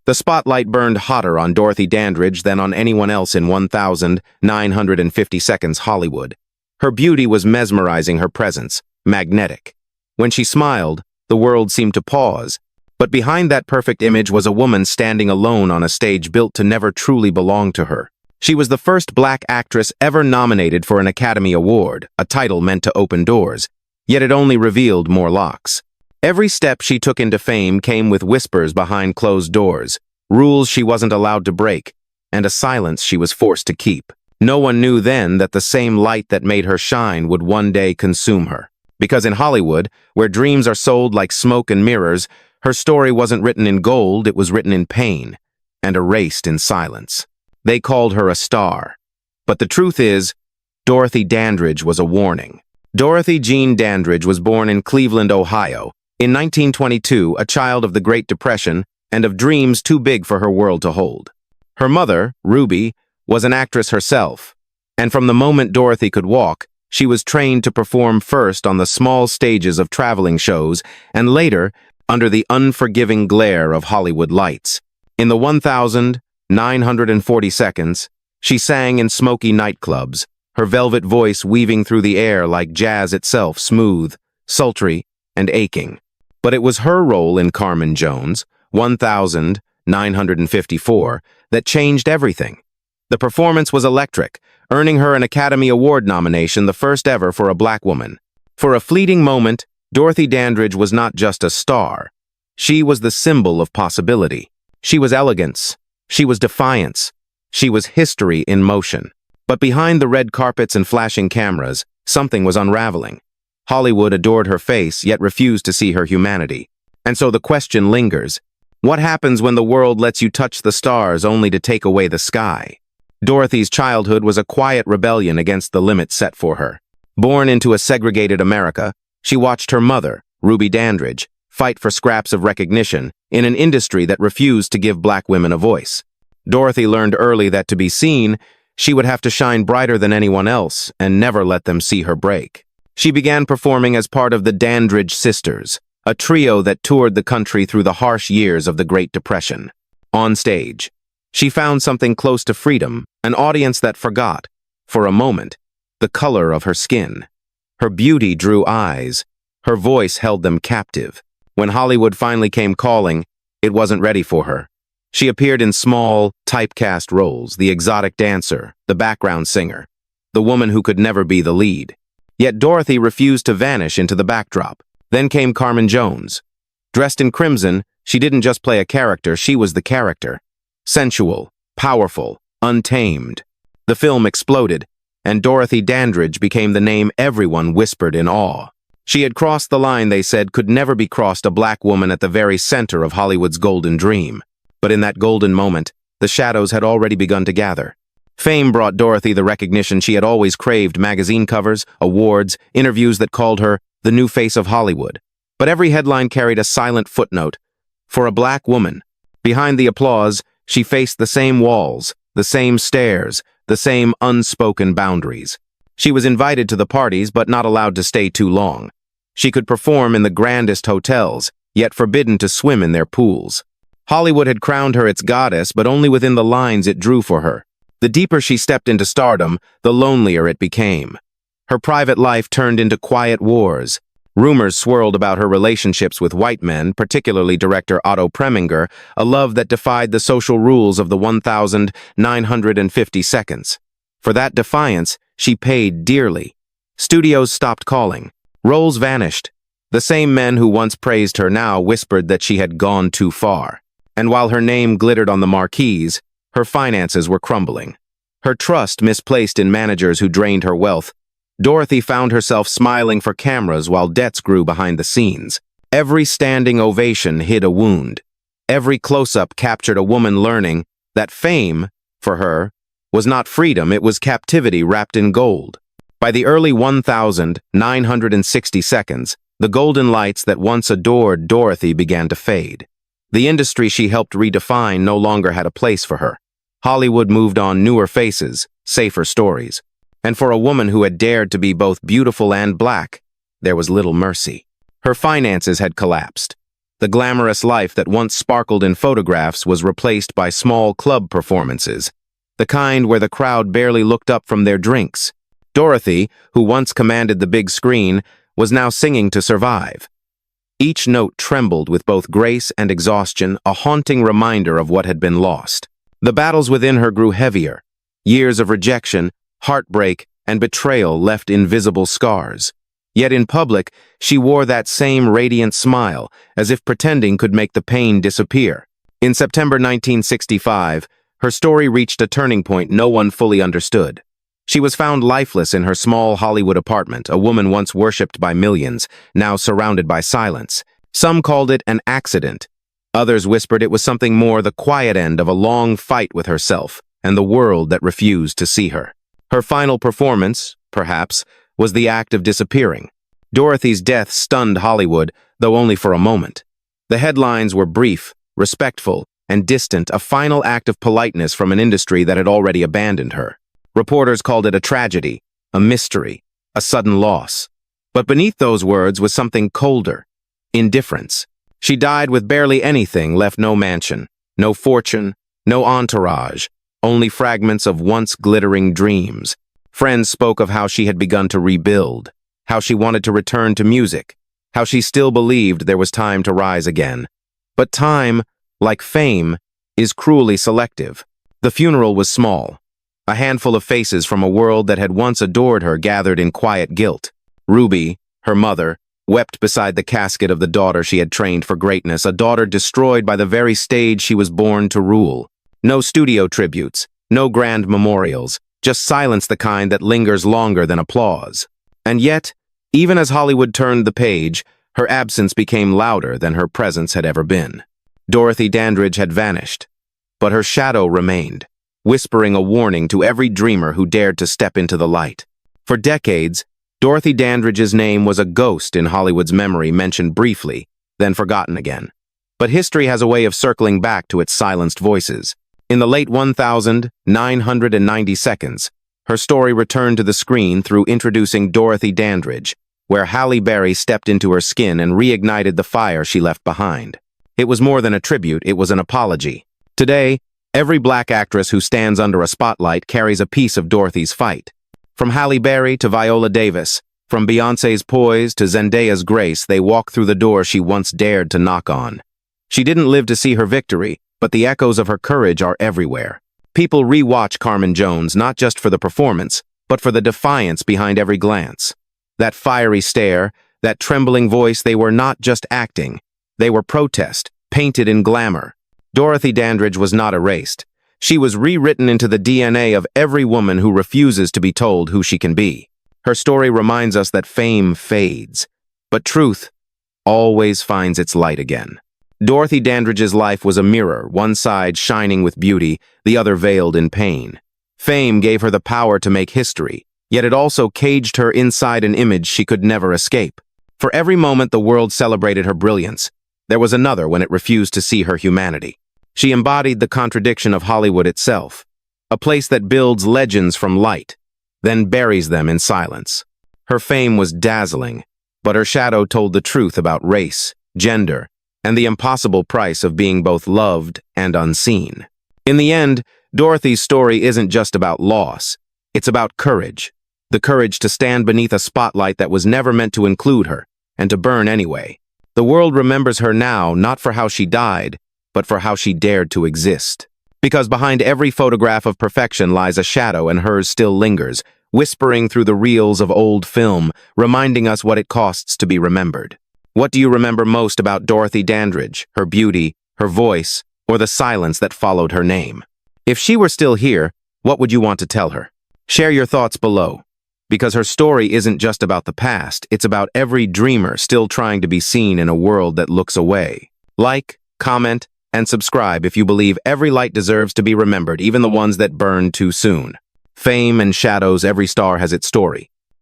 The spotlight burned hotter on Dorothy Dandridge than on anyone else in 1,950 Seconds Hollywood. Her beauty was mesmerizing, her presence magnetic. When she smiled, the world seemed to pause. But behind that perfect image was a woman standing alone on a stage built to never truly belong to her. She was the first black actress ever nominated for an Academy Award, a title meant to open doors, yet it only revealed more locks. Every step she took into fame came with whispers behind closed doors, rules she wasn't allowed to break, and a silence she was forced to keep. No one knew then that the same light that made her shine would one day consume her. Because in Hollywood, where dreams are sold like smoke and mirrors, her story wasn't written in gold, it was written in pain, and erased in silence. They called her a star. But the truth is, Dorothy Dandridge was a warning. Dorothy Jean Dandridge was born in Cleveland, Ohio, in 1922, a child of the Great Depression and of dreams too big for her world to hold. Her mother, Ruby, was an actress herself, and from the moment Dorothy could walk, she was trained to perform first on the small stages of traveling shows and later under the unforgiving glare of Hollywood lights. In the 1,940 seconds, she sang in smoky nightclubs, her velvet voice weaving through the air like jazz itself, smooth, sultry, and aching. But it was her role in Carmen Jones, 1,954, that changed everything. The performance was electric, earning her an Academy Award nomination, the first ever for a black woman. For a fleeting moment, Dorothy Dandridge was not just a star. She was the symbol of possibility. She was elegance. She was defiance. She was history in motion. But behind the red carpets and flashing cameras, something was unraveling. Hollywood adored her face, yet refused to see her humanity. And so the question lingers. What happens when the world lets you touch the stars only to take away the sky? Dorothy's childhood was a quiet rebellion against the limits set for her. Born into a segregated America, she watched her mother, Ruby Dandridge, fight for scraps of recognition in an industry that refused to give black women a voice. Dorothy learned early that to be seen, she would have to shine brighter than anyone else and never let them see her break. She began performing as part of the Dandridge Sisters, a trio that toured the country through the harsh years of the Great Depression. On stage, she found something close to freedom, an audience that forgot, for a moment, the color of her skin. Her beauty drew eyes. Her voice held them captive. When Hollywood finally came calling, it wasn't ready for her. She appeared in small, typecast roles, the exotic dancer, the background singer, the woman who could never be the lead. Yet Dorothy refused to vanish into the backdrop. Then came Carmen Jones. Dressed in crimson, she didn't just play a character, she was the character. Sensual, powerful, untamed. The film exploded, and Dorothy Dandridge became the name everyone whispered in awe. She had crossed the line they said could never be crossed, a black woman at the very center of Hollywood's golden dream. But in that golden moment, the shadows had already begun to gather. Fame brought Dorothy the recognition she had always craved: magazine covers, awards, interviews that called her the new face of Hollywood. But every headline carried a silent footnote. For a black woman, behind the applause, she faced the same walls, the same stairs, the same unspoken boundaries. She was invited to the parties, but not allowed to stay too long. She could perform in the grandest hotels, yet forbidden to swim in their pools. Hollywood had crowned her its goddess, but only within the lines it drew for her. The deeper she stepped into stardom, the lonelier it became. Her private life turned into quiet wars. Rumors swirled about her relationships with white men, particularly director Otto Preminger, a love that defied the social rules of the 1,950 seconds. For that defiance, she paid dearly. Studios stopped calling. Roles vanished. The same men who once praised her now whispered that she had gone too far. And while her name glittered on the marquees, her finances were crumbling. Her trust misplaced in managers who drained her wealth. Dorothy found herself smiling for cameras while debts grew behind the scenes. Every standing ovation hid a wound. Every close-up captured a woman learning that fame, for her, was not freedom, it was captivity wrapped in gold. By the early 1,960 seconds, the golden lights that once adored Dorothy began to fade. The industry she helped redefine no longer had a place for her. Hollywood moved on newer faces, safer stories. And for a woman who had dared to be both beautiful and black, there was little mercy. Her finances had collapsed. The glamorous life that once sparkled in photographs was replaced by small club performances, the kind where the crowd barely looked up from their drinks. Dorothy, who once commanded the big screen, was now singing to survive. Each note trembled with both grace and exhaustion, a haunting reminder of what had been lost. The battles within her grew heavier. Years of rejection, heartbreak, and betrayal left invisible scars. Yet in public, she wore that same radiant smile, as if pretending could make the pain disappear. In September 1965, her story reached a turning point no one fully understood. She was found lifeless in her small Hollywood apartment, a woman once worshipped by millions, now surrounded by silence. Some called it an accident. Others whispered it was something more, the quiet end of a long fight with herself and the world that refused to see her. Her final performance, perhaps, was the act of disappearing. Dorothy's death stunned Hollywood, though only for a moment. The headlines were brief, respectful, and distant, a final act of politeness from an industry that had already abandoned her. Reporters called it a tragedy, a mystery, a sudden loss. But beneath those words was something colder: indifference. She died with barely anything, left no mansion, no fortune, no entourage, only fragments of once glittering dreams. Friends spoke of how she had begun to rebuild, how she wanted to return to music, how she still believed there was time to rise again. But time, like fame, is cruelly selective. The funeral was small. A handful of faces from a world that had once adored her gathered in quiet guilt. Ruby, her mother, wept beside the casket of the daughter she had trained for greatness, a daughter destroyed by the very stage she was born to rule. No studio tributes, no grand memorials, just silence, the kind that lingers longer than applause. And yet, even as Hollywood turned the page, her absence became louder than her presence had ever been. Dorothy Dandridge had vanished, but her shadow remained, whispering a warning to every dreamer who dared to step into the light. For decades, Dorothy Dandridge's name was a ghost in Hollywood's memory, mentioned briefly, then forgotten again. But history has a way of circling back to its silenced voices. In the late 1990 seconds, her story returned to the screen through introducing Dorothy Dandridge, where Halle Berry stepped into her skin and reignited the fire she left behind. It was more than a tribute, it was an apology. Today, every black actress who stands under a spotlight carries a piece of Dorothy's fight. From Halle Berry to Viola Davis, from Beyoncé's poise to Zendaya's grace, they walk through the door she once dared to knock on. She didn't live to see her victory, but the echoes of her courage are everywhere. People re-watch Carmen Jones not just for the performance, but for the defiance behind every glance. That fiery stare, that trembling voice, they were not just acting. They were protest, painted in glamour. Dorothy Dandridge was not erased. She was rewritten into the DNA of every woman who refuses to be told who she can be. Her story reminds us that fame fades, but truth always finds its light again. Dorothy Dandridge's life was a mirror, one side shining with beauty, the other veiled in pain. Fame gave her the power to make history, yet it also caged her inside an image she could never escape. For every moment the world celebrated her brilliance, there was another when it refused to see her humanity. She embodied the contradiction of Hollywood itself, a place that builds legends from light, then buries them in silence. Her fame was dazzling, but her shadow told the truth about race, gender, and the impossible price of being both loved and unseen. In the end, Dorothy's story isn't just about loss, it's about courage. The courage to stand beneath a spotlight that was never meant to include her, and to burn anyway. The world remembers her now not for how she died, but for how she dared to exist. Because behind every photograph of perfection lies a shadow, and hers still lingers, whispering through the reels of old film, reminding us what it costs to be remembered. What do you remember most about Dorothy Dandridge, her beauty, her voice, or the silence that followed her name? If she were still here, what would you want to tell her? Share your thoughts below, because her story isn't just about the past, it's about every dreamer still trying to be seen in a world that looks away. Like, comment, and subscribe if you believe every light deserves to be remembered, even the ones that burn too soon. Fame and shadows, every star has its story.